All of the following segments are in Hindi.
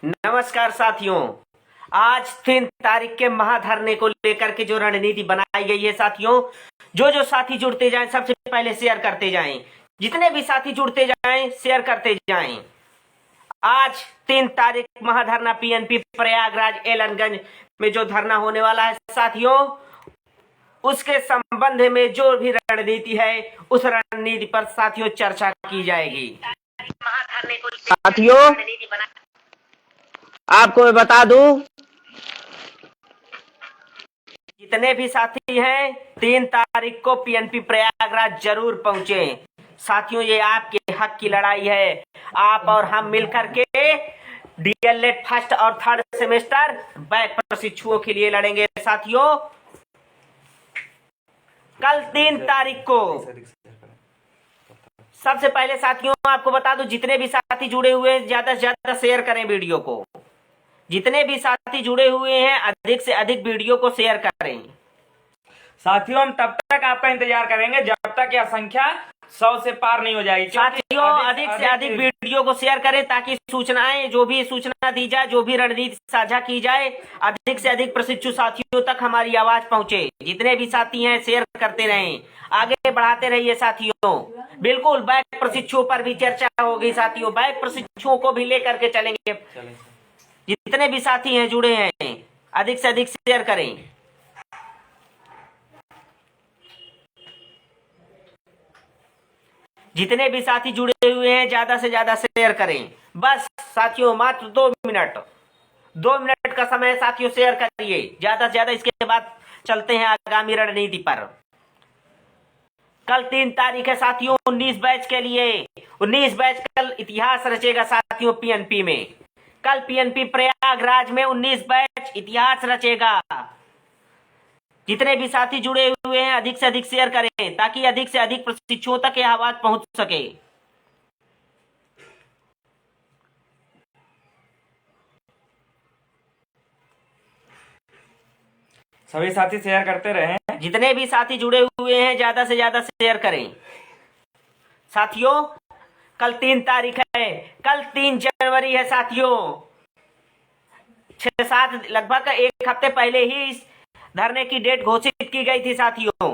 नमस्कार साथियों। आज 3 तारीख के महाधरने को लेकर के जो रणनीति बनाई गई है साथियों, जो साथी जुड़ते जाएं सबसे पहले शेयर करते जाएं। जितने भी साथी जुड़ते जाएं शेयर करते जाएं। आज 3 तारीख महाधरना पीएनपी प्रयागराज एलनगंज में जो धरना होने वाला है साथियों, उसके संबंध में जो भी रणनीति है उस रणनीति पर साथियों चर्चा की जाएगी। साथियों आपको मैं बता दूं, जितने भी साथी हैं 3 तारीख को पीएनपी प्रयागराज जरूर पहुंचे। साथियों ये आपके हक की लड़ाई है। आप और हम मिलकर के डीएलएड फर्स्ट और थर्ड सेमेस्टर बैक प्रशिक्षुओं के लिए लड़ेंगे साथियों। कल 3 तारीख को सबसे पहले साथियों आपको बता दूं, जितने भी साथी जुड़े हुए हैं ज्यादा से ज्यादा शेयर करें वीडियो को। जितने भी साथी जुड़े हुए हैं अधिक से अधिक वीडियो को शेयर करें। साथियों हम तब तक आपका इंतजार करेंगे जब तक यह संख्या 100 से पार नहीं हो जाएगी। साथियों अधिक से अधिक वीडियो को शेयर करें ताकि सूचनाएं, जो भी सूचना दी जाए, जो भी रणनीति साझा की जाए, अधिक से अधिक प्रशिक्षु साथियों तक हमारी आवाज पहुंचे। जितने भी साथी हैं शेयर करते रहें, आगे बढ़ाते रहिए साथियों। बिल्कुल बैक प्रशिक्षुओं पर भी चर्चा होगी साथियों। बैक प्रशिक्षुओं को भी लेकर के चलेंगे। जितने भी साथी हैं जुड़े हैं अधिक से अधिक शेयर करें। जितने भी साथी जुड़े हुए हैं ज्यादा से ज्यादा शेयर करें। बस साथियों मात्र 2 मिनट का समय साथियों शेयर करिए ज्यादा से ज्यादा। इसके बाद चलते हैं आगामी रणनीति पर। कल 3 तारीख है साथियों 19 बैच के लिए। 19 बैच कल इतिहास रचेगा साथियों पीएनपी में। कल पीएनपी प्रयागराज में 19 बैच इतिहास रचेगा। जितने भी साथी जुड़े हुए हैं अधिक से अधिक शेयर करें ताकि अधिक से अधिक प्रशिक्षुओं तक यह आवाज पहुंच सके। सभी साथी शेयर करते रहें। जितने भी साथी जुड़े हुए हैं ज्यादा से ज्यादा शेयर करें साथियों। कल 3 तारीख है, कल 3 जनवरी है साथियों। 6-7 लगभग 1 हफ्ते पहले ही इस धरने की डेट घोषित की गई थी साथियों।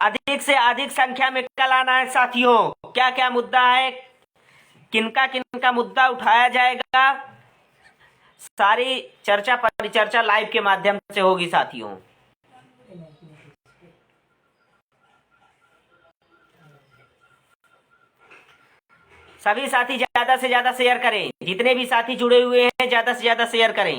अधिक से अधिक संख्या में कल आना है साथियों। क्या क्या मुद्दा है, किनका मुद्दा उठाया जाएगा, सारी चर्चा परिचर्चा लाइव के माध्यम से होगी साथियों। सभी साथी ज्यादा से ज्यादा शेयर करें। जितने भी साथी जुड़े हुए हैं ज्यादा से ज्यादा शेयर करें।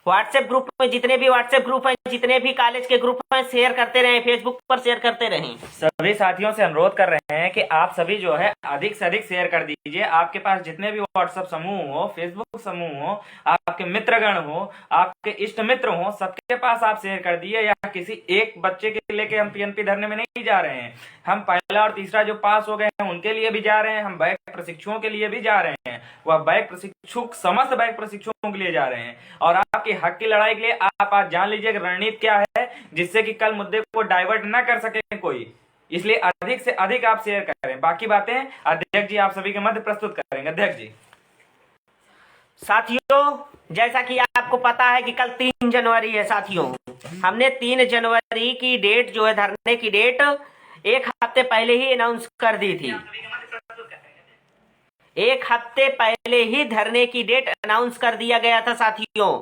व्हाट्सएप ग्रुप में जितने भी व्हाट्सएप ग्रुप हैं, जितने भी कॉलेज के ग्रुप हैं, शेयर करते रहें। फेसबुक पर शेयर करते रहें। सभी साथियों से अनुरोध कर रहे हैं कि आप सभी जो है अधिक से अधिक शेयर कर दीजिए। आपके पास जितने भी व्हाट्सएप समूह हो, फेसबुक समूह हो, आपके मित्रगण हो, आपके इष्ट मित्र हो, सबके पास आप शेयर कर दीजिए। या किसी एक बच्चे के लेके हम पीएनपी धरने में नहीं जा रहे हैं। हम पहला और तीसरा जो पास हो गए हैं उनके लिए भी जा रहे हैं। हम बैक प्रशिक्षुओं के लिए भी जा रहे हैं। वह बैक प्रशिक्षु समस्त बैक प्रशिक्षुओं के लिए जा रहे हैं। और आपके हक की लड़ाई के लिए आप आज जान लीजिए कि रणनीति क्या है, जिससे कि कल मुद्दे को डाइवर्ट ना कर सके कोई। इसलिए अधिक से अधिक आप शेयर करें। बाकी बातें अध्यक्ष जी आप सभी के मध्य प्रस्तुत करेंगे। अध्यक्ष जी। साथियों जैसा कि आपको पता है कि कल 3 जनवरी है साथियों। हमने 3 जनवरी की डेट जो है धरने की डेट 1 हफ्ते पहले ही अनाउंस कर दी थी। 1 हफ्ते पहले ही धरने की डेट अनाउंस कर दिया गया था साथियों।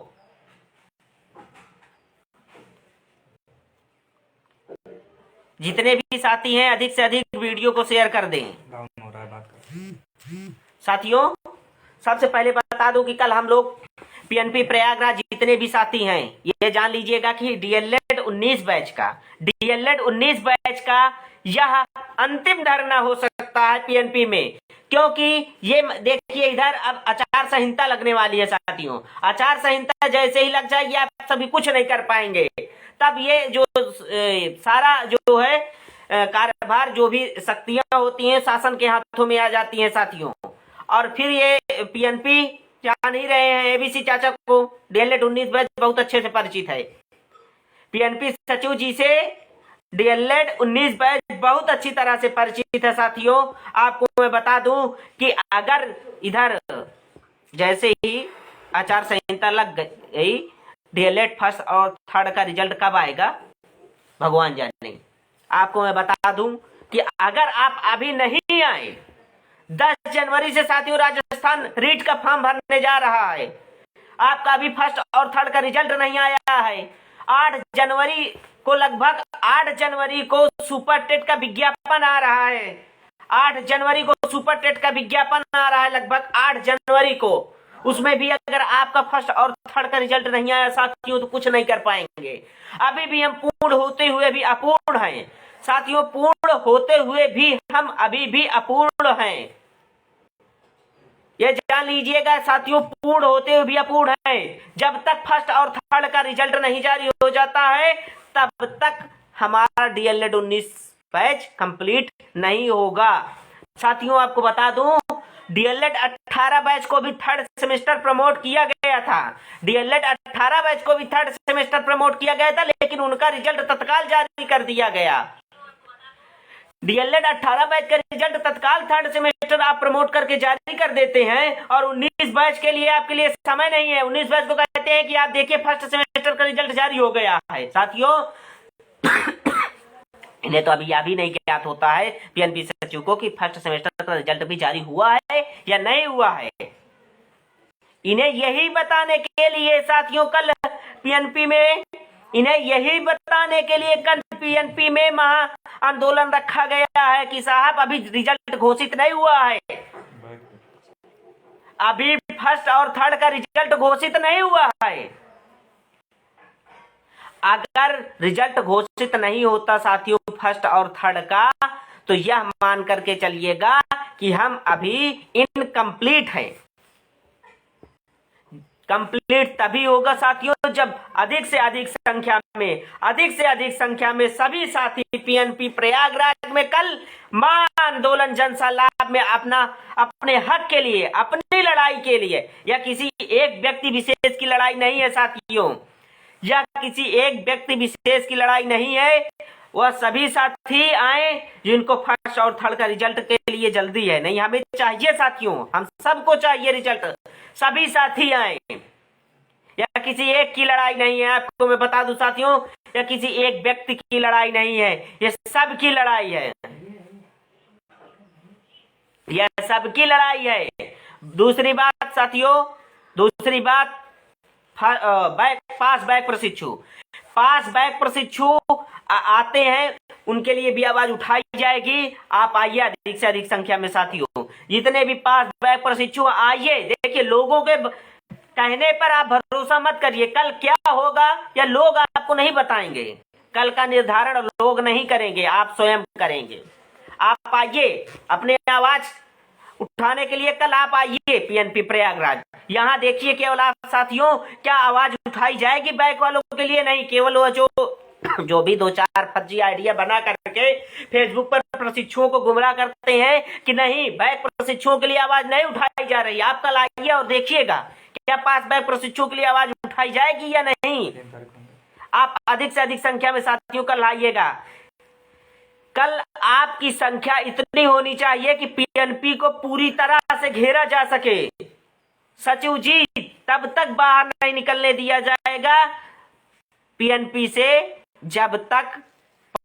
जितने भी साथी हैं अधिक से अधिक वीडियो को शेयर कर दें साथियों। सबसे पहले बता दूं कि कल हम लोग पीएनपी प्रयागराज जितने भी साथी हैं ये जान लीजिएगा कि डीएलएड 19 बैच का यह अंतिम धरना हो सकता है पीएनपी में। क्योंकि ये देखिए इधर अब आचार संहिता लगने वाली है साथियों। आचार संहिता जैसे ही लग जाएगी आप सभी कुछ नहीं कर पाएंगे। तब ये जो सारा जो है कार्यभार, जो भी शक्तियां होती हैं शासन के हाथों में आ जाती हैं साथियों। और फिर ये पीएनपी जान ही रहे हैं, एबीसी चाचा को डीएलएड 19 बैच बहुत अच्छे से परिचित है। पीएनपी सचिव जी से डीएलएड 19 बैच बहुत अच्छी तरह से परिचित है साथियों। आपको मैं बता दूं कि अगर इधर जैसे ही आचार संहिता लग गई, डीएलएड फर्स्ट और थर्ड का रिजल्ट कब आएगा भगवान जाने। आपको मैं बता दूं कि अगर आप अभी नहीं आए, 10 जनवरी से साथियों राजस्थान रीट का फॉर्म भरने जा रहा है। आपका अभी फर्स्ट और थर्ड का रिजल्ट नहीं आया है। 8 जनवरी को लगभग 8 जनवरी को सुपर टेट का विज्ञापन आ रहा है। 8 जनवरी को सुपर टेट का विज्ञापन आ रहा है, लगभग 8 जनवरी को। उसमें भी अगर आपका फर्स्ट और थर्ड का रिजल्ट नहीं आया साथियों तो कुछ नहीं कर पाएंगे। अभी भी हम पूर्ण होते हुए भी अपूर्ण हैं साथियों, पूर्ण होते हुए भी हम अभी भी अपूर्ण हैं। ये जान लीजिएगा साथियों, पूर्ण होते हुए भी अपूर्ण है। जब तक फर्स्ट और थर्ड का रिजल्ट नहीं जारी हो जाता है तब तक हमारा डीएलएड 19 बैच कंप्लीट नहीं होगा। साथियों आपको बता दूं, डीएलएड 18 बैच को भी थर्ड सेमेस्टर प्रमोट किया गया था। डीएलएड 18 बैच को भी थर्ड सेमेस्टर प्रमोट किया गया था, लेकिन उनका रिजल्ट तत्काल जारी कर दिया गया। डीएलएड 18 बैच का रिजल्ट तत्काल थर्ड सेमेस्टर आप प्रमोट करके जारी कर देते हैं, और 19 बैच के लिए आपके लिए समय नहीं है। 19 बैच को कहते हैं कि आप देखिए फर्स्ट सेमेस्टर का रिजल्ट जारी हो गया है। साथियों इन्हें तो अभी नहीं ज्ञात होता है पीएनपी सचिव को कि फर्स्ट सेमेस्टर का रिजल्ट भी जारी हुआ है या नहीं हुआ है। इन्हें यही बताने के लिए साथियों कल पीएनपी में पीएनपी में महा आंदोलन रखा गया है कि साहब अभी रिजल्ट घोषित नहीं हुआ है, अभी फर्स्ट और थर्ड का रिजल्ट घोषित नहीं हुआ है। अगर रिजल्ट घोषित नहीं होता साथियों फर्स्ट और थर्ड का, तो यह मान करके चलिएगा कि हम अभी इनकम्प्लीट हैं। कंप्लीट तभी होगा साथियों जब अधिक से अधिक संख्या में सभी साथी पीएनपी प्रयागराज में कल महाआंदोलन जनसलाब में अपने हक के लिए, अपनी लड़ाई के लिए, या किसी एक व्यक्ति विशेष की लड़ाई नहीं है साथियों, यह किसी एक व्यक्ति विशेष की लड़ाई नहीं है। वह सभी साथी आए जिनको फर्स्ट और थर्ड का रिजल्ट के लिए जल्दी है। नहीं, हमें चाहिए साथियों, हम सबको चाहिए रिजल्ट। सभी साथी आए, या किसी एक की लड़ाई नहीं है। आपको मैं बता दूं साथियों, या किसी एक व्यक्ति की लड़ाई नहीं है, ये सबकी लड़ाई है, यह सबकी लड़ाई है। दूसरी बात साथियों, पास बैक प्रशिक्षु आते हैं, उनके लिए भी आवाज उठाई जाएगी। आप आइए अधिक से अधिक संख्या में साथियों, जितने भी पास बैक प्रशिक्षु आइए। देखिए, लोगों के कहने पर आप भरोसा मत करिए। कल क्या होगा या लोग आपको नहीं बताएंगे, कल का निर्धारण लोग नहीं करेंगे, आप स्वयं करेंगे। आप आइए अपने आवाज उठाने के लिए, कल आप आइए पीएनपी प्रयागराज। यहाँ देखिए केवल आप साथियों क्या आवाज उठाई जाएगी बैक वालों के लिए नहीं। केवल वो जो भी 2-4 फर्जी आइडिया बना करके फेसबुक पर प्रशिक्षुओं को गुमराह करते हैं कि नहीं बैक प्रशिक्षुओं के लिए आवाज नहीं उठाई जा रही। आप कल आइए और देखिएगा क्या पास बैक प्रशिक्षुओं के लिए आवाज उठाई जाएगी या नहीं। आप अधिक से अधिक संख्या में साथियों कल आइएगा। कल आपकी संख्या इतनी होनी चाहिए कि पीएनपी को पूरी तरह से घेरा जा सके। सचिव जी तब तक बाहर नहीं निकलने दिया जाएगा पीएनपी से जब तक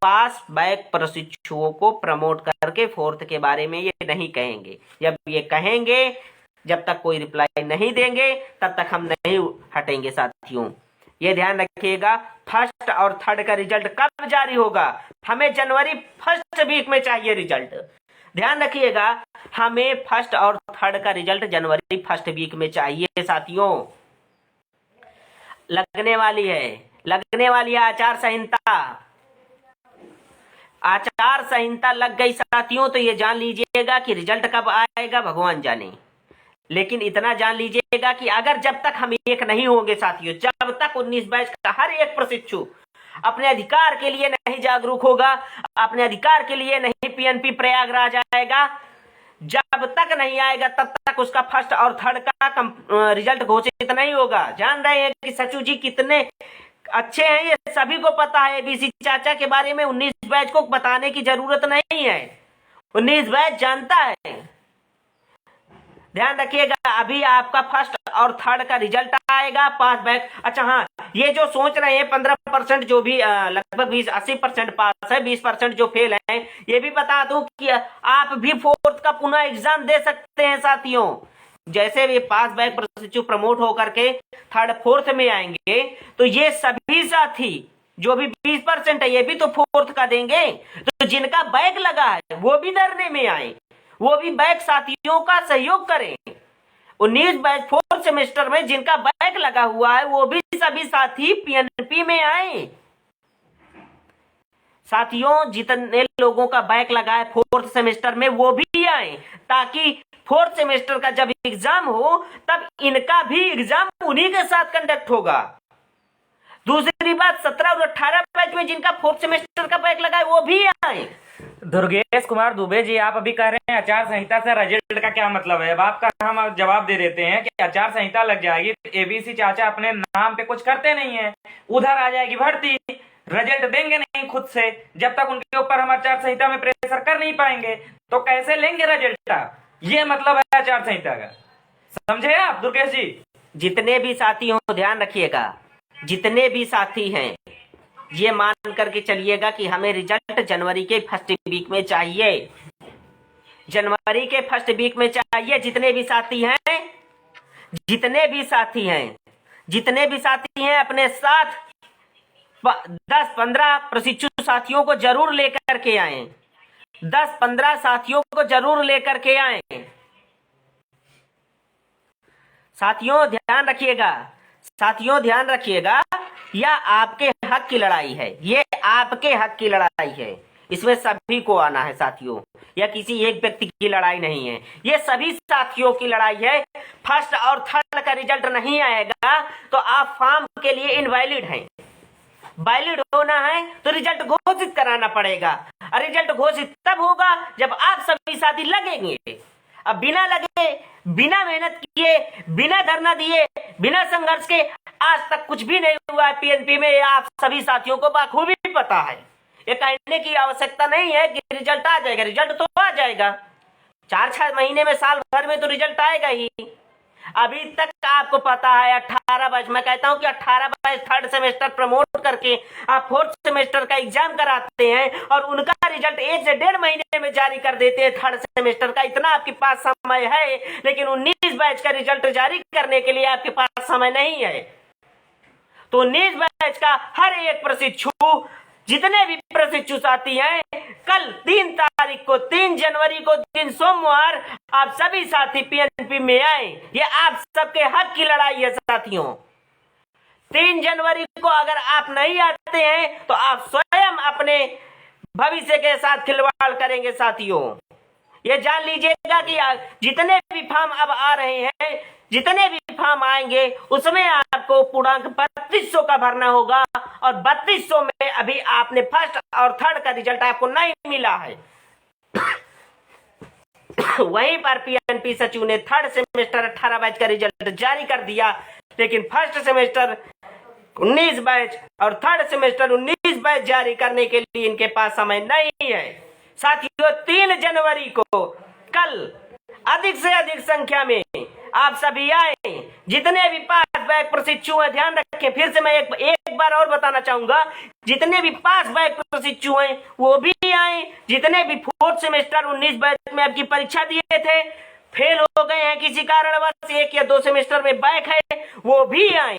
पास बैक प्रशिक्षुओं को प्रमोट करके फोर्थ के बारे में ये नहीं कहेंगे। जब ये कहेंगे, जब तक कोई रिप्लाई नहीं देंगे तब तक हम नहीं हटेंगे साथियों। ये ध्यान रखिएगा। फर्स्ट और थर्ड का रिजल्ट कब जारी होगा? हमें जनवरी फर्स्ट वीक में चाहिए रिजल्ट। ध्यान रखिएगा, हमें फर्स्ट और थर्ड का रिजल्ट जनवरी फर्स्ट वीक में चाहिए साथियों। लगने वाली है आचार संहिता लग गई साथियों, तो ये जान लीजिएगा कि रिजल्ट कब आएगा भगवान जाने। लेकिन इतना जान लीजिएगा कि अगर जब तक हम एक नहीं होंगे साथियों, जब तक 19 बैच का हर एक प्रशिक्षु अपने अधिकार के लिए नहीं जागरूक होगा, अपने अधिकार के लिए नहीं पीएनपी प्रयागराज आएगा, जब तक नहीं आएगा तब तक उसका फर्स्ट और थर्ड का रिजल्ट घोषित नहीं होगा। जान रहे हैं कि सचिव जी कितने अच्छे हैं, ये सभी को पता है। एबीसी चाचा के बारे में 19 बैच को बताने की जरूरत नहीं है, 19 बैच जानता है। ध्यान रखिएगा, अभी आपका फर्स्ट और थर्ड का रिजल्ट आएगा, 5 बैच। अच्छा हाँ, ये जो सोच रहे हैं 15% जो भी लगभग 20-80% पास है, 20% जो फेल है, ये भी बता दूं कि आप भी फोर्थ का पुनः एग्जाम दे सकते हैं साथियों। जैसे भी पास बैक प्रशिक्षु प्रमोट होकर के थर्ड फोर्थ में आएंगे, तो ये सभी साथी जो भी 20% है, ये भी तो फोर्थ का देंगे। तो जिनका बैक लगा है वो भी धरने में आए, वो भी बैक साथियों का सहयोग करें। 19 बैच फोर्थ सेमेस्टर में जिनका बैक लगा हुआ है, वो भी सभी साथी पीएनपी में आए। साथियों, जितने लोगों का बैक लगा है फोर्थ सेमेस्टर में, वो भी आए, ताकि फोर्थ सेमेस्टर का जब एग्जाम हो तब इनका भी एग्जाम उन्हीं के साथ कंडक्ट होगा। दूसरी बात, 17 और 18 बैच में जिनका फोर्थ सेमेस्टर का बैक लगा है, वो भी आए। दुर्गेश कुमार दुबे जी, आप अभी कह रहे हैं आचार संहिता से रिजल्ट का क्या मतलब है? अब आपका हम जवाब दे देते हैं कि आचार संहिता लग जाएगी तो एबीसी चाचा अपने नाम पे कुछ करते नहीं है, उधर आ जाएगी भर्ती, रिजल्ट देंगे नहीं खुद से। जब तक उनके ऊपर हम आचार संहिता में प्रेशर कर नहीं पाएंगे तो कैसे लेंगे रिजल्ट? ये मतलब है आचार संहिता का, समझे आप दुर्गेश जी? जितने भी साथी हो ध्यान रखिएगा, जितने भी साथी हैं ये मान करके चलिएगा कि हमें रिजल्ट जनवरी के फर्स्ट वीक में चाहिए, जनवरी के फर्स्ट वीक में चाहिए। जितने भी साथी हैं, जितने भी साथी हैं, जितने भी साथी हैं, अपने साथ 10-15 प्रशिक्षु साथियों को जरूर लेकर के आए, 10-15 साथियों को जरूर लेकर के आए। साथियों ध्यान रखिएगा, साथियों ध्यान रखिएगा, यह आपके हक की लड़ाई है, ये आपके हक की लड़ाई है, इसमें सभी को आना है साथियों। यह किसी एक व्यक्ति की लड़ाई नहीं है, ये सभी साथियों की लड़ाई है। फर्स्ट और थर्ड का रिजल्ट नहीं आएगा तो आप फॉर्म के लिए इनवैलिड हैं। वैलिड होना है तो रिजल्ट घोषित कराना पड़ेगा, और रिजल्ट घोषित तब होगा जब आप सभी साथी लगेंगे। अब बिना लगे, बिना मेहनत किए, बिना धरना दिए, बिना संघर्ष के आज तक कुछ भी नहीं हुआ है पीएनपी में, आप सभी साथियों को बखूबी पता है। ये कहने की आवश्यकता नहीं है कि रिजल्ट आ जाएगा, रिजल्ट तो आ जाएगा, 4-6 महीने में, साल भर में तो रिजल्ट आएगा ही। अभी तक आपको पता है 18 बैच, मैं कहता हूं कि 18 बैच थर्ड सेमेस्टर प्रमोट करके आप फोर्थ सेमेस्टर का एग्जाम कराते हैं और उनका रिजल्ट 1 से 1.5 महीने में जारी कर देते हैं थर्ड सेमेस्टर का। इतना आपके पास समय है, लेकिन 19 बैच का रिजल्ट जारी करने के लिए आपके पास समय नहीं है। तो 19 बैच का हर एक प्रशिक्षु, जितने भी प्रशिक्षु साथी हैं, कल 3 तारीख को, 3 जनवरी को, दिन सोमवार, आप सभी साथी पीएनपी में आए। ये आप सबके हक की लड़ाई है साथियों। 3 जनवरी को अगर आप नहीं आते हैं तो आप स्वयं अपने भविष्य के साथ खिलवाड़ करेंगे साथियों। ये जान लीजिएगा कि जितने भी फॉर्म अब आ रहे हैं, जितने भी फॉर्म आएंगे, उसमें आपको पूर्णांक 3200 का भरना होगा, और 3200 में अभी आपने फर्स्ट और थर्ड का रिजल्ट आपको नहीं मिला है। वहीं पर पीएनपी सचिव ने थर्ड सेमेस्टर 18 बैच का रिजल्ट जारी कर दिया, लेकिन फर्स्ट सेमेस्टर 19 बैच और थर्ड सेमेस्टर 19 बैच जारी करने के लिए इनके पास समय नहीं है साथियों। 3 जनवरी को कल अधिक से अधिक संख्या में आप सभी आए, जितने भी पास बैक प्रशिक्षु हैं। ध्यान रखें, फिर से मैं एक बार और बताना चाहूंगा, जितने भी पास बैक प्रशिक्षु हैं वो भी आए, जितने भी फोर्थ सेमेस्टर 19 बैच में आपकी परीक्षा दिए थे, फेल हो गए हैं किसी कारणवश, 1 या 2 सेमेस्टर में बैक है, वो भी आए।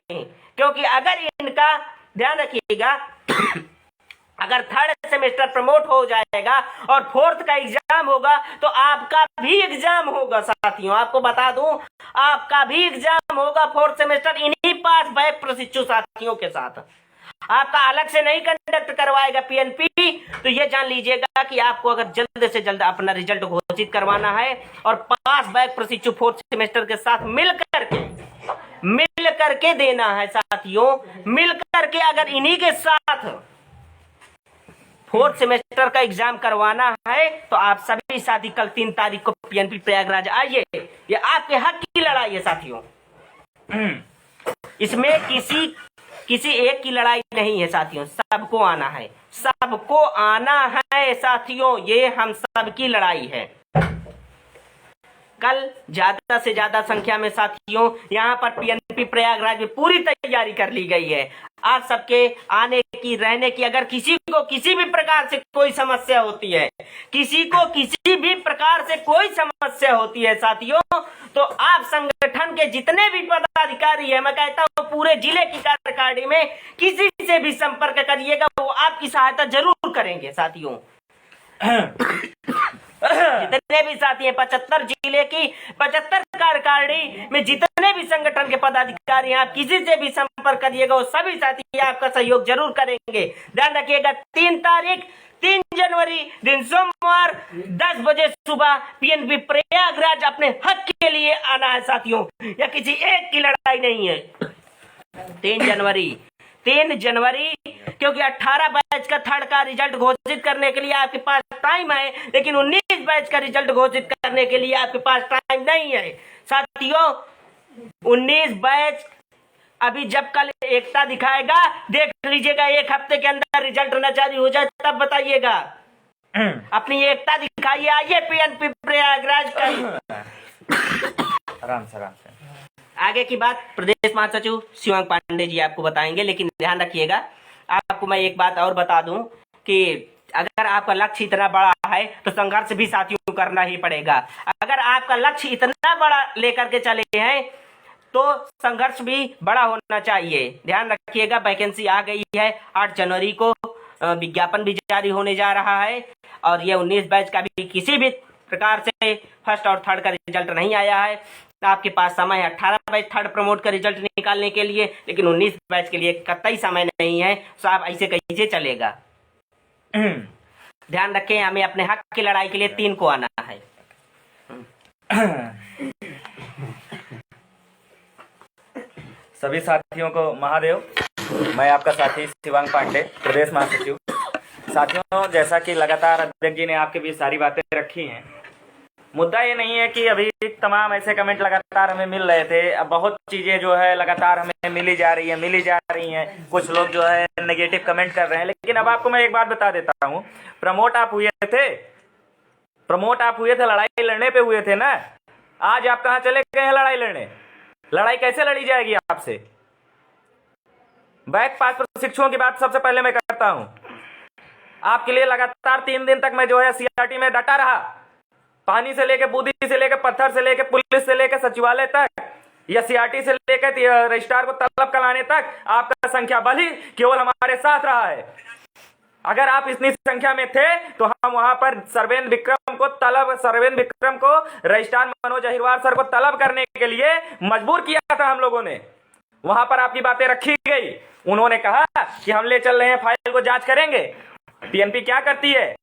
क्योंकि अगर इनका, ध्यान रखिएगा, अगर थर्ड सेमेस्टर प्रमोट हो जाएगा और फोर्थ का एग्जाम होगा तो आपका भी एग्जाम होगा साथियों। आपको बता दूं, आपका भी एग्जाम होगा फोर्थ सेमेस्टर इन्हीं पास बैक प्रशिक्षु साथियों के साथ। आपका अलग से नहीं कंडक्ट करवाएगा पीएनपी। तो ये जान लीजिएगा कि आपको अगर जल्द से जल्द अपना रिजल्ट घोषित करवाना है और पास बैक प्रशिक्षु फोर्थ सेमेस्टर के साथ मिल करके देना है साथियों। मिल करके अगर इन्हीं के साथ फोर्थ सेमेस्टर का एग्जाम करवाना है तो आप सभी साथी कल 3 तारीख को पीएनपी प्रयागराज आइए। ये आपके हक की लड़ाई है साथियों। इसमें किसी किसी एक की लड़ाई नहीं है साथियों, सबको आना है, सबको आना है साथियों, ये हम सबकी लड़ाई है। कल ज्यादा से ज्यादा संख्या में साथियों यहाँ पर पीएनपी प्रयागराज में पूरी तैयारी कर ली गई है। आप सबके आने की, रहने की, अगर किसी को किसी भी प्रकार से कोई समस्या होती है, किसी को किसी भी प्रकार से कोई समस्या होती है साथियों, तो आप संगठन के जितने भी पदाधिकारी है, मैं कहता हूँ पूरे जिले की कार्यकारिणी में किसी से भी संपर्क करिएगा, वो आपकी सहायता जरूर करेंगे साथियों। जितने भी साथी हैं 75 जिले की 75 कार्यकारिणी में जितने भी संगठन के पदाधिकारी हैं, आप किसी से भी संपर्क करिएगा, वो सभी साथी आपका सहयोग जरूर करेंगे। ध्यान रखिएगा 3 जनवरी दिन सोमवार 10 बजे सुबह पीएनपी प्रयागराज अपने हक के लिए आना है साथियों, या किसी एक की लड़ाई नहीं है। 3 जनवरी क्योंकि 18 बैच का थर्ड का रिजल्ट घोषित करने के लिए आपके पास टाइम है, लेकिन 19 बैच का रिजल्ट घोषित करने के लिए आपके पास टाइम नहीं है साथियों। 19 बैच अभी जब कल एकता दिखाएगा, देख लीजिएगा, एक हफ्ते के अंदर रिजल्ट न जारी हो जाए तब बताइएगा। अपनी एकता दिखाइए, आइए पीएनपी प्रयागराज का। आराम से आगे की बात प्रदेश महासचिव शिवांग पांडे जी आपको बताएंगे, लेकिन ध्यान रखिएगा, आपको मैं एक बात और बता दूं कि अगर आपका लक्ष्य इतना बड़ा है तो संघर्ष भी साथियों करना ही पड़ेगा। अगर आपका लक्ष्य इतना बड़ा लेकर के चले हैं तो संघर्ष भी बड़ा होना चाहिए। ध्यान रखिएगा, वैकेंसी आ गई है, 8 जनवरी को विज्ञापन भी जारी होने जा रहा है, और ये 19 बैच का भी किसी भी प्रकार से फर्स्ट और थर्ड का रिजल्ट नहीं आया है। आपके पास समय है 18 बैच थर्ड प्रमोट का रिजल्ट निकालने के लिए, लेकिन 19 बैच के लिए कतई समय नहीं है। तो आप ऐसे कैसे चलेगा? ध्यान रखें, हमें अपने हक की लड़ाई के लिए 3 को आना है। सभी साथियों को महादेव। मैं आपका साथी शिवांग पांडे, प्रदेश महासचिव। साथियों, जैसा कि लगातार अध्यक्ष जी ने आपके बीच सारी बातें रखी हैं, मुद्दा ये नहीं है कि अभी तमाम ऐसे कमेंट लगातार हमें मिल रहे थे। अब बहुत चीजें जो है लगातार हमें मिली जा रही हैं। कुछ लोग जो है नेगेटिव कमेंट कर रहे हैं, लेकिन अब आपको मैं एक बात बता देता हूँ। प्रमोट आप हुए थे, लड़ाई लड़ने पे हुए थे ना। आज आप कहाँ चले गए हैं लड़ाई लड़ने? लड़ाई कैसे लड़ी जाएगी आपसे? बैक पास प्रशिक्षुओं की बात सबसे पहले मैं करता हूँ। आपके लिए लगातार 3 दिन तक मैं जो है सीआरटी में डटा रहा। पानी से लेके, बूंदी से लेके, पत्थर से लेके, पुलिस से लेके सचिवालय तक, या सीआरटी से लेके रजिस्ट्रार को तलब कराने तक आपका संख्या बल ही केवल हमारे साथ रहा है। अगर आप इतनी संख्या में थे तो हम वहां पर सरवेंद्र विक्रम को रजिस्ट्रार मनोज अहिरवार सर को तलब करने के लिए मजबूर किया था हम लोगों ने। वहां पर आपकी बातें रखी गई। उन्होंने कहा कि हम ले चल रहे हैं, फाइल को जांच करेंगे। पीएनपी क्या करती है?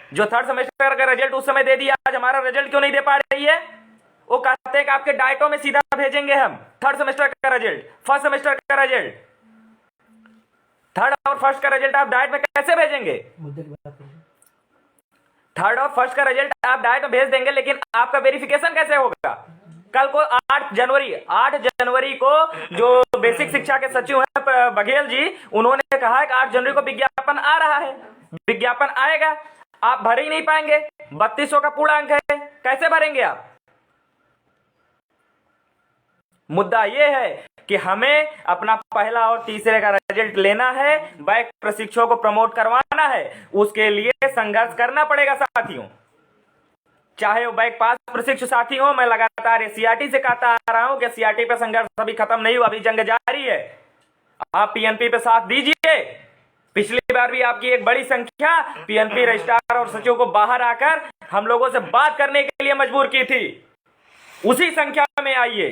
जो थर्ड सेमेस्टर का रिजल्ट उस समय दे दिया, आज हमारा रिजल्ट क्यों नहीं दे पा रही है? वो कहते हैं कि आपके डाइटों में सीधा भेजेंगे हम थर्ड सेमेस्टर का रिजल्ट, फर्स्ट सेमेस्टर का रिजल्ट। थर्ड और फर्स्ट का रिजल्ट आप डाइट में कैसे भेजेंगे? थर्ड और फर्स्ट का रिजल्ट आप डाइट में भेज देंगे, लेकिन आपका वेरिफिकेशन कैसे होगा? कल को 8 जनवरी को जो बेसिक शिक्षा के सचिव हैं बघेल जी, उन्होंने कहा है कि 8 जनवरी को विज्ञापन आ रहा है। विज्ञापन आएगा, आप भर ही नहीं पाएंगे। 3200 का पूर्णांक है, कैसे भरेंगे आप? मुद्दा यह है कि हमें अपना पहला और तीसरे का रिजल्ट लेना है, बैक प्रशिक्षुओं को प्रमोट करवाना है। उसके लिए संघर्ष करना पड़ेगा साथियों, चाहे वो बैक पास प्रशिक्षु साथी हो। मैं लगातार सीआरटी से कहता आ रहा हूं कि सीआरटी पे संघर्ष अभी खत्म नहीं हुआ, अभी जंग जारी है। आप पीएनपी पे साथ दीजिए। पिछली बार भी आपकी एक बड़ी संख्या पीएनपी रजिस्ट्रार और सचिव को बाहर आकर हम लोगों से बात करने के लिए मजबूर की थी। उसी संख्या में आइए।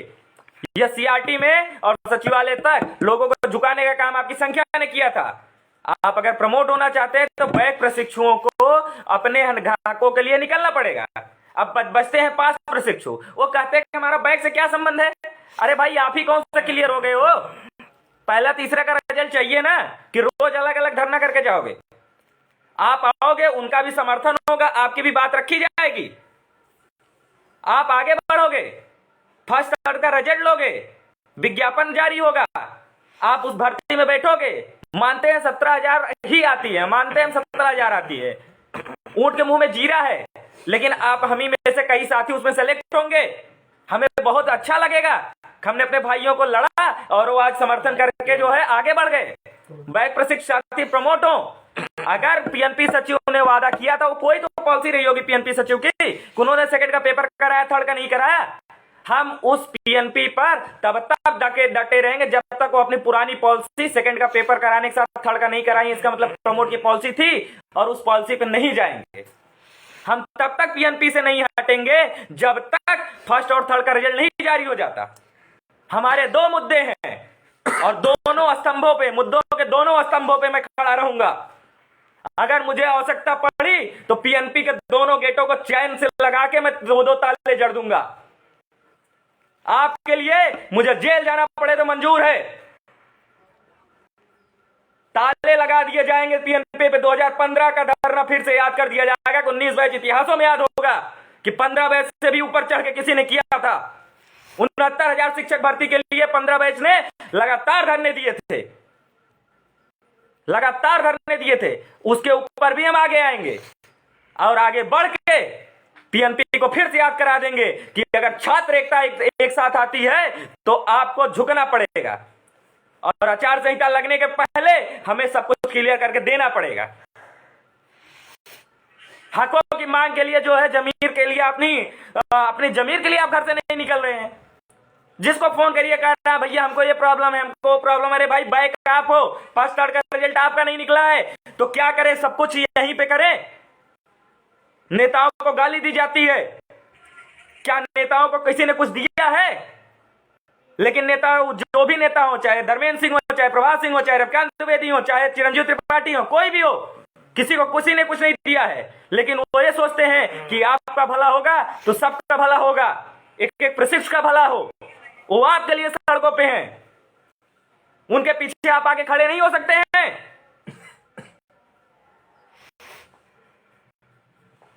यह सीआरटी में और सचिवालय तक लोगों को झुकाने का काम आपकी संख्या ने किया था। आप अगर प्रमोट होना चाहते हैं तो बैक प्रशिक्षुओं को अपने ग्राहकों के लिए निकलना पड़ेगा। अब बचते हैं पास प्रशिक्षु, वो कहते हैं कि हमारा बैक से क्या संबंध है? अरे भाई, आप ही कौन सा क्लियर हो गए हो? पहला तीसरा का रिजल्ट चाहिए ना, कि रोज अलग अलग धरना करके जाओगे? आप आओगे, उनका भी समर्थन होगा, आपकी भी बात रखी जाएगी, आप आगे बढ़ोगे, फर्स्ट थर्ड का रिजल्ट लोगे, विज्ञापन जारी होगा, आप उस भर्ती में बैठोगे, मानते हैं 17,000 ही आती है, मानते हैं 17,000 आती है, ऊंट के मुंह में जीरा है, लेकिन आप हमी में से कई साथी उसमें सेलेक्ट होंगे, हमें बहुत अच्छा लगेगा, हमने अपने भाइयों को लड़ा और वो आज समर्थन करके जो है आगे बढ़ गए, बैक प्रशिक्षार्थी प्रमोट हो। अगर पीएनपी सचिव ने वादा किया था, वो कोई तो पॉलिसी रही होगी पीएनपी सचिव की, उन्होंने सेकंड का पेपर कराया, थर्ड का नहीं कराया। हम उस पीएनपी पर तब तक डटे रहेंगे जब तक वो अपनी पुरानी पॉलिसी सेकंड का पेपर कराने के साथ थर्ड का नहीं कराएंगे। इसका मतलब प्रमोट की पॉलिसी थी और उस पॉलिसी पे नहीं जाएंगे। हम तब तक पीएनपी से नहीं हटेंगे जब तक फर्स्ट और थर्ड का रिजल्ट नहीं जारी हो जाता। हमारे दो मुद्दे हैं और दोनों स्तंभों पे, मुद्दों के दोनों स्तंभों पे मैं खड़ा रहूंगा। अगर मुझे आवश्यकता पड़ी तो पीएनपी के दोनों गेटों को चैन से लगा के मैं दो ताले जड़ दूंगा। आपके लिए मुझे जेल जाना पड़े तो मंजूर है। ताले लगा दिए जाएंगे पीएनपी पे। 2015 का धरना फिर से याद कर दिया जाएगा। 19 बैच इतिहासों में याद होगा कि 15 बैच से भी ऊपर चढ़ के किसी ने किया था। 69,000 शिक्षक भर्ती के लिए 15 बैच ने लगातार धरने दिए थे, लगातार धरने दिए थे। उसके ऊपर भी हम आगे आएंगे और आगे बढ़ के पीएनपी को फिर से याद करा देंगे कि अगर छात्र एकता एक साथ आती है तो आपको झुकना पड़ेगा और आचार संहिता लगने के पहले हमें सब कुछ क्लियर करके देना पड़ेगा। हकों की मांग के लिए जो है, जमीर के लिए, अपनी जमीर के लिए आप घर से नहीं निकल रहे हैं। जिसको फोन करिए कह रहा है भैया हमको ये प्रॉब्लम है, हमको प्रॉब्लम है। अरे भाई बैक आप हो, फर्स्ट थर्ड का रिजल्ट आपका नहीं निकला है तो क्या करें? सब कुछ यहीं पे करें? नेताओं को गाली दी जाती है, क्या नेताओं को किसी ने कुछ दिया है? लेकिन नेता, जो भी नेता हो, चाहे धर्मेंद्र सिंह हो, चाहे प्रभात सिंह हो, चाहे रविकांत द्विवेदी हो, चाहे चिरंजीव त्रिपाठी हो, कोई भी हो, किसी को किसी ने कुछ नहीं दिया है। लेकिन वो ये सोचते हैं कि आपका भला होगा तो सबका भला होगा, एक एक प्रशिक्षु का भला हो। वो आपके लिए सड़कों पे हैं, उनके पीछे आप आगे खड़े नहीं हो सकते हैं।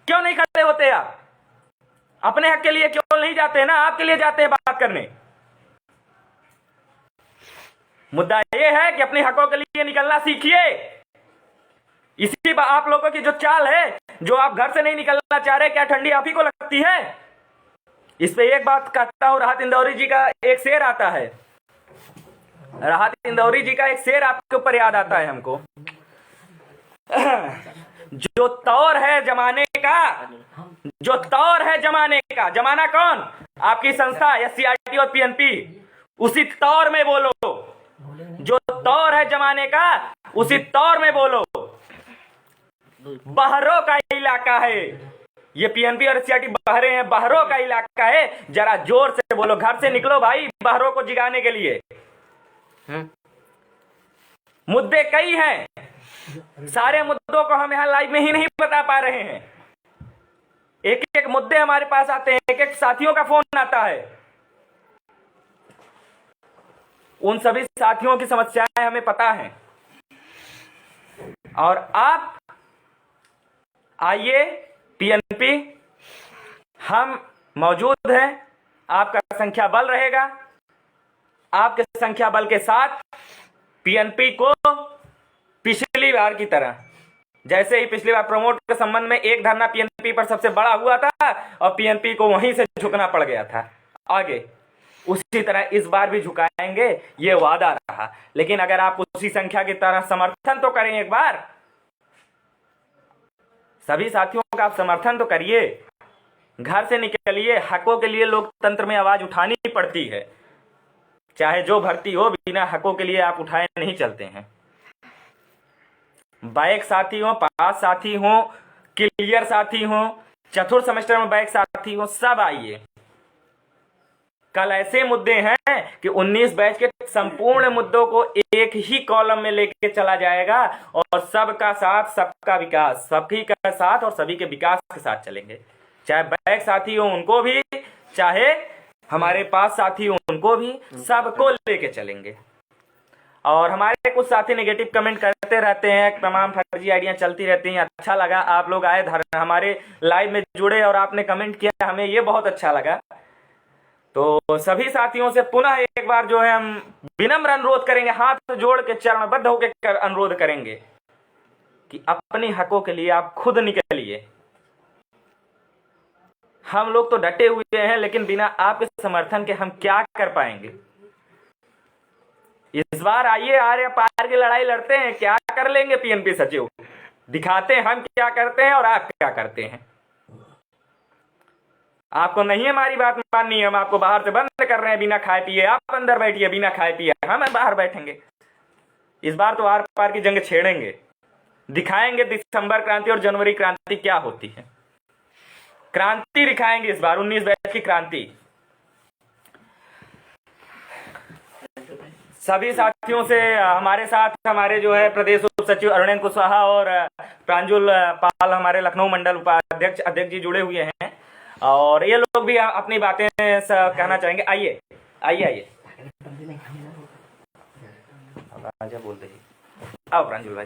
क्यों नहीं खड़े होते आप? अपने हक के लिए क्यों नहीं जाते हैं ना? आपके लिए जाते हैं बात करने। मुद्दा यह है कि अपने हकों के लिए निकलना सीखिए। इसी आप लोगों की जो चाल है, जो आप घर से नहीं निकलना चाह रहे, क्या ठंडी आप ही को लगती है? इस पे एक बात कहता हूं, राहत इंदौरी जी का एक शेर आता है। राहत इंदौरी जी का एक शेर आपके ऊपर याद आता है हमको। जो तौर है जमाने का, जो तौर है जमाने का, जमाना कौन? आपकी संस्था एससीईआरटी और पीएनपी। उसी तौर में बोलो, जो तौर है जमाने का उसी तौर में बोलो। बहरों का इलाका है ये, पीएनपी और एससीईआरटी बहरे हैं, बहरों का इलाका है। जरा जोर से बोलो, घर से निकलो भाई बहरों को जिगाने के लिए। मुद्दे कई हैं, सारे मुद्दों को हम यहां लाइव में ही नहीं बता पा रहे हैं। एक एक मुद्दे हमारे पास आते हैं, एक एक साथियों का फोन आता है। उन सभी साथियों की समस्याएं हमें पता है और आप आइए पीएनपी, हम मौजूद हैं। आपका संख्या बल रहेगा। आपके संख्या बल के साथ पीएनपी को पिछली बार की तरह, जैसे ही पिछली बार प्रमोट के संबंध में एक धरना पीएनपी पर सबसे बड़ा हुआ था और पीएनपी को वहीं से झुकना पड़ गया था आगे, उसी तरह इस बार भी झुकाएंगे, ये वादा रहा। लेकिन अगर आप उसी संख्या की तरह समर्थन तो करें, एक बार सभी साथियों का आप समर्थन तो करिए। घर से निकलिए, हकों के लिए लोकतंत्र में आवाज उठानी पड़ती है। चाहे जो भर्ती हो, बिना हकों के लिए आप उठाए नहीं चलते हैं। बैक साथी हो, पास साथी हो, क्लियर साथी हो, चतुर्थ सेमेस्टर में बैक साथी हो, सब आइए। कल ऐसे मुद्दे हैं कि 19 बैच के संपूर्ण मुद्दों को एक ही कॉलम में लेके चला जाएगा और सबका साथ, सबका विकास, सबकी का साथ और सभी के विकास के साथ चलेंगे। चाहे बैक साथी हो उनको भी, चाहे हमारे पास साथी हो उनको भी, सबको लेके चलेंगे। और हमारे कुछ साथी नेगेटिव कमेंट करते रहते हैं, तमाम फर्जी आइडिया चलती रहती हैं। अच्छा लगा आप लोग आए, हमारे लाइव में जुड़े और आपने कमेंट किया, हमें ये बहुत अच्छा लगा। तो सभी साथियों से पुनः एक बार जो है हम विनम्र अनुरोध करेंगे, हाथ जोड़ के चरणबद्ध होकर अनुरोध करेंगे कि अपने हकों के लिए आप खुद निकलिए। हम लोग तो डटे हुए हैं, लेकिन बिना आपके समर्थन के हम क्या कर पाएंगे। इस बार आइए आर्य पार की लड़ाई लड़ते हैं, क्या कर लेंगे पीएनपी सचिव, दिखाते हैं हम क्या करते हैं और आप क्या करते हैं। आपको नहीं हमारी बात माननी है, हम आपको बाहर से बंद कर रहे हैं बिना खाए पिए, आप अंदर बैठिए बिना खाए पिए, हम बाहर बैठेंगे। इस बार तो आर पार की जंग छेड़ेंगे, दिखाएंगे दिसंबर क्रांति और जनवरी क्रांति क्या होती है। क्रांति दिखाएंगे इस बार, 19 बैच की क्रांति। सभी साथियों से हमारे साथ हमारे जो है प्रदेश उप सचिव अरुणेंद्र कुशवाहा और प्रांजुल पाल हमारे लखनऊ मंडल उपाध्यक्ष अध्यक्ष जी जुड़े हुए हैं, और ये लोग भी अपनी बातें कहना चाहेंगे। आइए आइए आइए, राजा बोलते ही आओ प्रांजुल भाई।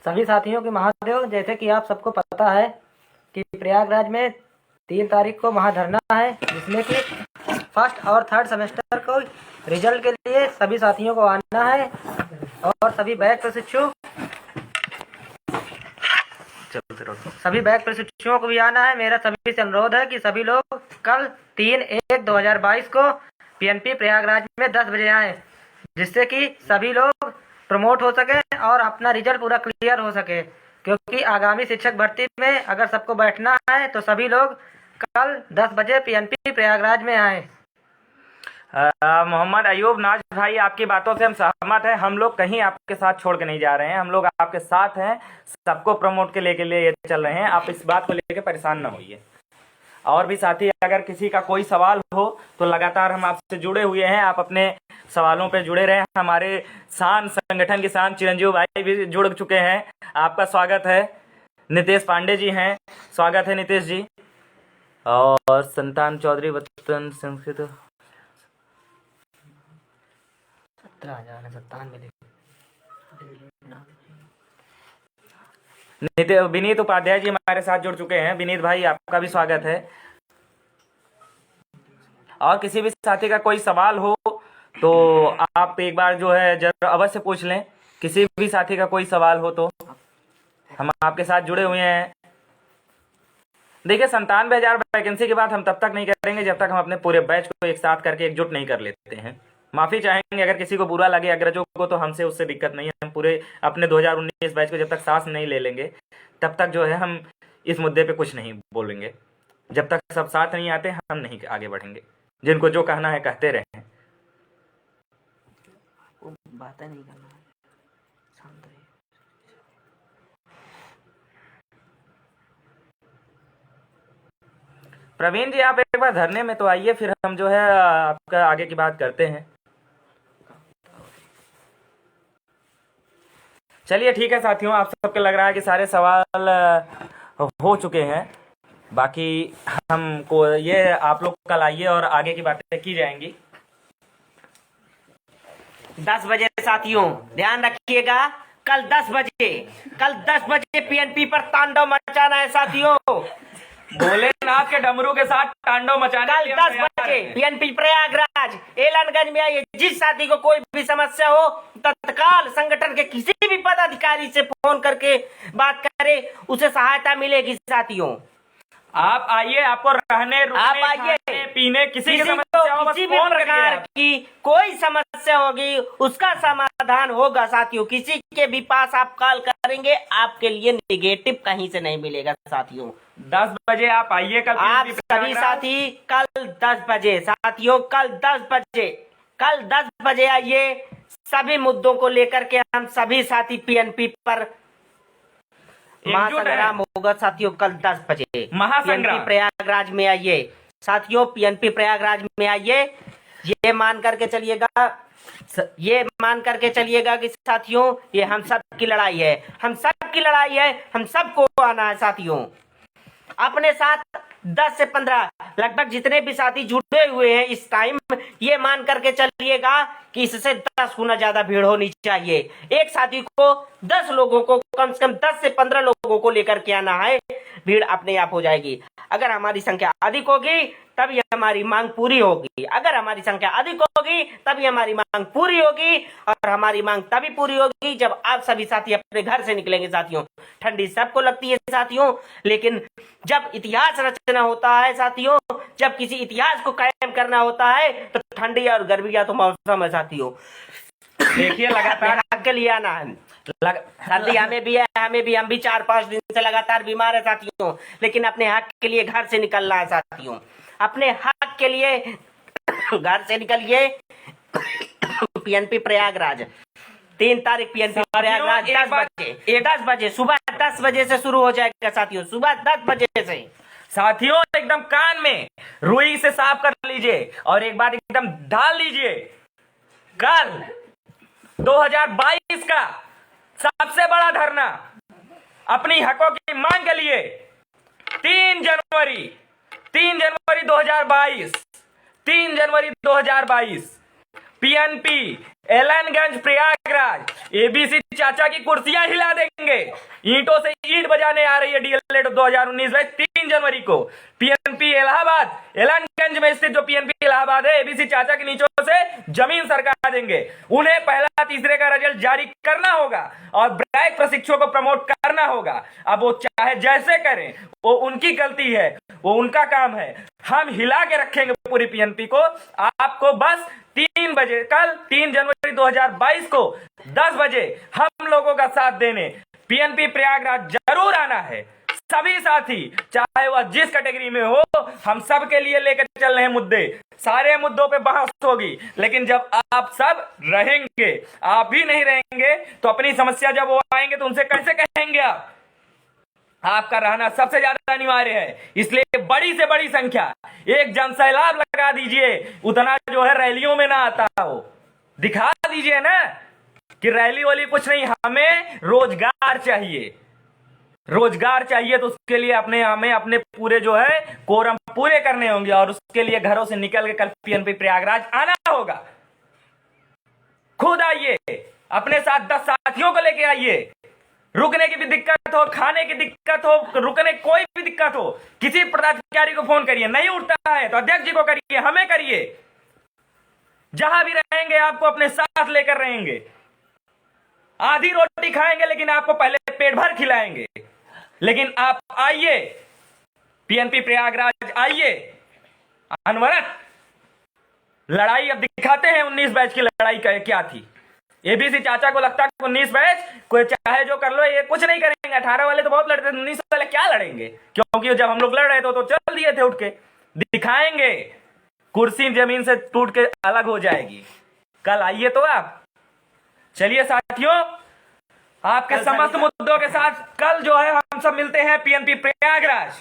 सभी साथियों के महादेव, जैसे कि आप सबको पता है कि प्रयागराज में 3 तारीख को महाधरना है, जिसमें कि फर्स्ट और थर्ड सेमेस्टर को रिजल्ट के लिए सभी साथियों को आना है, और सभी बैच प्रशिक्षुओं को भी आना है। मेरा सभी से अनुरोध है कि सभी लोग कल 3/1/2022 को पीएनपी प्रयागराज में 10 बजे आए, जिससे कि सभी लोग प्रमोट हो सके और अपना रिजल्ट पूरा क्लियर हो सके। क्योंकि आगामी शिक्षक भर्ती में अगर सबको बैठना है तो सभी लोग कल 10 बजे पीएनपी प्रयागराज में आए। मोहम्मद अयूब नाज भाई, आपकी बातों से हम सहमत हैं। हम लोग कहीं आपके साथ छोड़ के नहीं जा रहे हैं, हम लोग आपके साथ हैं, सबको प्रमोट के लेके लिए चल रहे हैं। आप इस बात को लेके परेशान ना होइए। और भी साथी, अगर किसी का कोई सवाल हो तो लगातार हम आपसे जुड़े हुए हैं, आप अपने सवालों पे जुड़े रहे। हमारे शान संगठन के शान चिरंजीव भाई भी जुड़ चुके हैं, आपका स्वागत है। नितेश पांडे जी हैं, स्वागत है नितेश जी। और संतान चौधरी वतन संस्कृत 17,097 विनीत उपाध्याय जी हमारे साथ जुड़ चुके हैं। विनीत भाई, आपका भी स्वागत है। और किसी भी साथी का कोई सवाल हो तो आप एक बार जो है जरूर अवश्य पूछ लें। किसी भी साथी का कोई सवाल हो तो हम आपके साथ जुड़े हुए हैं। देखिए, 97,000 वैकेंसी की बात हम तब तक नहीं करेंगे जब तक हम अपने पूरे बैच को एक साथ करके एकजुट नहीं कर लेते हैं। माफी चाहेंगे अगर किसी को बुरा लगे अग्रजों को, तो हमसे उससे दिक्कत नहीं है। हम पूरे अपने 2019 बैच को जब तक सांस नहीं ले लेंगे तब तक जो है हम इस मुद्दे पे कुछ नहीं बोलेंगे। जब तक सब साथ नहीं आते हम नहीं आगे बढ़ेंगे। जिनको जो कहना है कहते रहें, बातें नहीं करना, शांत रहिए। प्रवीण जी, आप एक बार धरने में तो आइए, फिर हम जो है आपका आगे की बात करते हैं। चलिए ठीक है साथियों, आप सबको लग रहा है कि सारे सवाल हो चुके हैं। बाकी हमको ये आप लोग कल आइए और आगे की बातें की जाएंगी। 10 बजे साथियों ध्यान रखिएगा, कल 10 बजे पीएनपी पर तांडव मचाना है साथियों। भोलेनाथ के डमरू के साथ तांडव मचाने कल 10 बजे पीएनपी प्रयागराज एलनगंज में आइए। जिस साथी को कोई भी समस्या हो तत्काल संगठन के किसी भी पदाधिकारी से फोन करके बात करे, उसे सहायता मिलेगी साथियों। आप आइए, आपको रहने रुकने खाने पीने किसी की समस्या हो, किसी भी प्रकार की कोई समस्या होगी उसका समाधान होगा साथियों। किसी के भी पास आप कॉल करेंगे, आपके लिए नेगेटिव कहीं से नहीं मिलेगा साथियों। 10 बजे आप आइए कल। आप सभी साथी कल 10 बजे साथियों, कल 10 बजे आइए। सभी मुद्दों को लेकर के हम सभी साथी पीएनपी पर महासंग्राम होगा साथियों। कल 10 बजे महासंग्राम प्रयागराज में आइए साथियों, पीएनपी प्रयागराज में आइए। ये मान करके चलिएगा कि साथियों ये हम सब की लड़ाई है, हम सबको आना है साथियों। अपने साथ 10 से 15 लगभग जितने भी साथी जुड़े हुए हैं इस टाइम, ये मान करके चलिएगा कि इससे 10 गुना ज्यादा भीड़ होनी चाहिए। एक साथी को 10 लोगों को, कम से कम 10 से 15 लोगों को लेकर के आना है, भीड़ अपने आप हो जाएगी। अगर हमारी संख्या अधिक होगी तभी हमारी मांग पूरी होगी, अगर हमारी संख्या अधिक होगी तभी हमारी मांग पूरी होगी, और हमारी मांग तभी पूरी होगी जब आप सभी साथी अपने घर से निकलेंगे। साथियों, ठंडी सबको लगती है साथियों, लेकिन जब इतिहास रचना होता है साथियों, जब किसी इतिहास को कायम करना होता है तो ठंडी और गर्मी का तो मौसम है साथियों। देखिए लगातार हक के लिए आना है, सर्दी हमें भी है, हम भी 4-5 दिन से लगातार बीमार है साथियों, लेकिन अपने हक के लिए घर से निकलना है साथियों, अपने हक के लिए घर से निकलिए। पीएनपी प्रयागराज 3 तारीख पीएनपी प्रयागराज 10 बजे सुबह 10 बजे से शुरू हो जाएगा साथियों, सुबह 10 बजे से। साथियों एकदम कान में रुई से साफ कर लीजिए और एक बात एकदम डाल लीजिए, कल 2022 का सबसे बड़ा धरना अपनी हकों की मांग के लिए 3 जनवरी 2022 3 जनवरी 2022 पीएनपी एलनगंज प्रयागराज एबीसी चाचा की कुर्सियां हिला देंगे, ईंटों से ईंट बजाने आ रही है डीएलएड 2019 में 3 जनवरी को पीएनपी इलाहाबाद एलनगंज में स्थित जो पीएनपी इलाहाबाद है, एबीसी चाचा के नीचों से जमीन सरका देंगे। उन्हें पहला तीसरे का रिजल्ट जारी करना होगा और ब्रैक प्रशिक्षुओं को प्रमोट करना होगा। अब वो चाहे जैसे करें, वो उनकी गलती है, वो उनका काम है, हम हिला के रखेंगे पूरी पीएनपी को। आपको बस 3 बजे कल 3 जनवरी 2022 को 10 बजे हम लोगों का साथ देने पीएनपी प्रयागराज जरूर आना है। सभी साथी चाहे वह जिस कैटेगरी में हो, हम सब के लिए लेकर चल रहे हैं मुद्दे, सारे मुद्दों पे बहस होगी, लेकिन जब आप सब रहेंगे, आप भी नहीं रहेंगे तो अपनी समस्या जब वो आएंगे तो उनसे कैसे कहेंगे आप? आपका रहना सबसे ज्यादा अनिवार्य है, इसलिए बड़ी से बड़ी संख्या, एक जनसैलाब लगा दीजिए, उतना जो है रैलियों में ना आता हो, दिखा दीजिए ना कि रैली वाली कुछ नहीं, हमें रोजगार चाहिए, रोजगार चाहिए तो उसके लिए हमें अपने पूरे जो है कोरम पूरे करने होंगे और उसके लिए घरों से निकल के कल पीएनपी प्रयागराज आना होगा। खुद आइए, अपने साथ 10 साथियों को लेके आइए, रुकने की भी दिक्कत हो, खाने की दिक्कत हो, रुकने कोई भी दिक्कत हो, किसी पदाधिकारी को फोन करिए, नहीं उठता है तो अध्यक्ष जी को करिए, हमें करिए, जहां भी रहेंगे आपको अपने साथ लेकर रहेंगे। आधी रोटी खाएंगे लेकिन आपको पहले पेट भर खिलाएंगे, लेकिन आप आइए पीएनपी प्रयागराज आइए, अनवरत लड़ाई अब दिखाते हैं। 19 बैच की लड़ाई क्या थी? एबीसी चाचा को लगता है 19 बैच कोई चाहे जो कर लो, ये कुछ नहीं करेंगे। 18 वाले तो बहुत लड़ते थे, 19 वाले क्या लड़ेंगे? क्योंकि जब हम लोग लड़ रहे थे तो चल दिए थे उठ के, दिखाएंगे, कुर्सी जमीन से टूट के अलग हो जाएगी। कल आइए तो आप। चलिए साथियों, आपके समस्त मुद्दों के साथ कल जो है हम सब मिलते हैं पीएनपी प्रयागराज,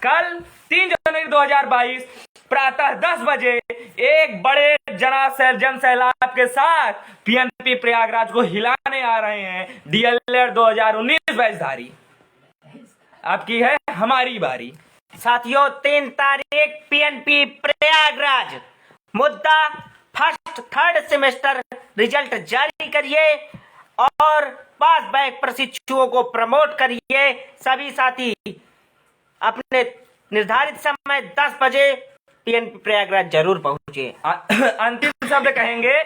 कल 3 जनवरी 2022 प्रातः 10 बजे एक बड़े जन सैलाब के साथ पीएनपी प्रयागराज को हिलाने आ रहे हैं डीएलएड 2019 बैचधारी। आपकी है हमारी बारी साथियों। 3 तारीख पीएनपी प्रयागराज, मुद्दा फर्स्ट 3rd सेमेस्टर रिजल्ट जारी करिए और पास बैक प्रशिक्षुओं को प्रमोट करिए। सभी साथी अपने निर्धारित समय 10 बजे पीएनपी प्रयागराज जरूर पहुंचे। अंतिम शब्द कहेंगे,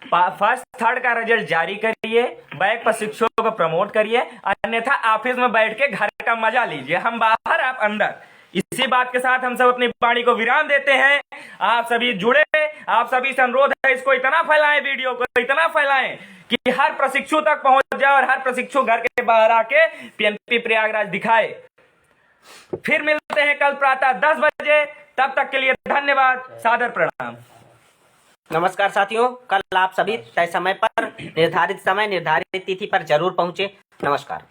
फर्स्ट 3rd का रिजल्ट जारी करिए, बैक प्रशिक्षुओं को प्रमोट करिए, अन्यथा ऑफिस में बैठ के घर का मजा लीजिए, हम बाहर आप अंदर। इसी बात के साथ हम सब अपनी वाणी को विराम देते हैं। आप सभी जुड़े, आप सभी से अनुरोध है, इसको इतना फैलाएं, वीडियो को इतना फैलाएं कि हर प्रशिक्षु तक पहुंच जाए और हर प्रशिक्षु घर के बाहर आके पीएनपी प्रयागराज दिखाए। फिर मिलते हैं कल प्रातः 10 बजे, तब तक के लिए धन्यवाद, सादर प्रणाम। नमस्कार साथियों, कल आप सभी तय समय पर, निर्धारित समय, निर्धारित तिथि पर जरूर पहुंचे। नमस्कार।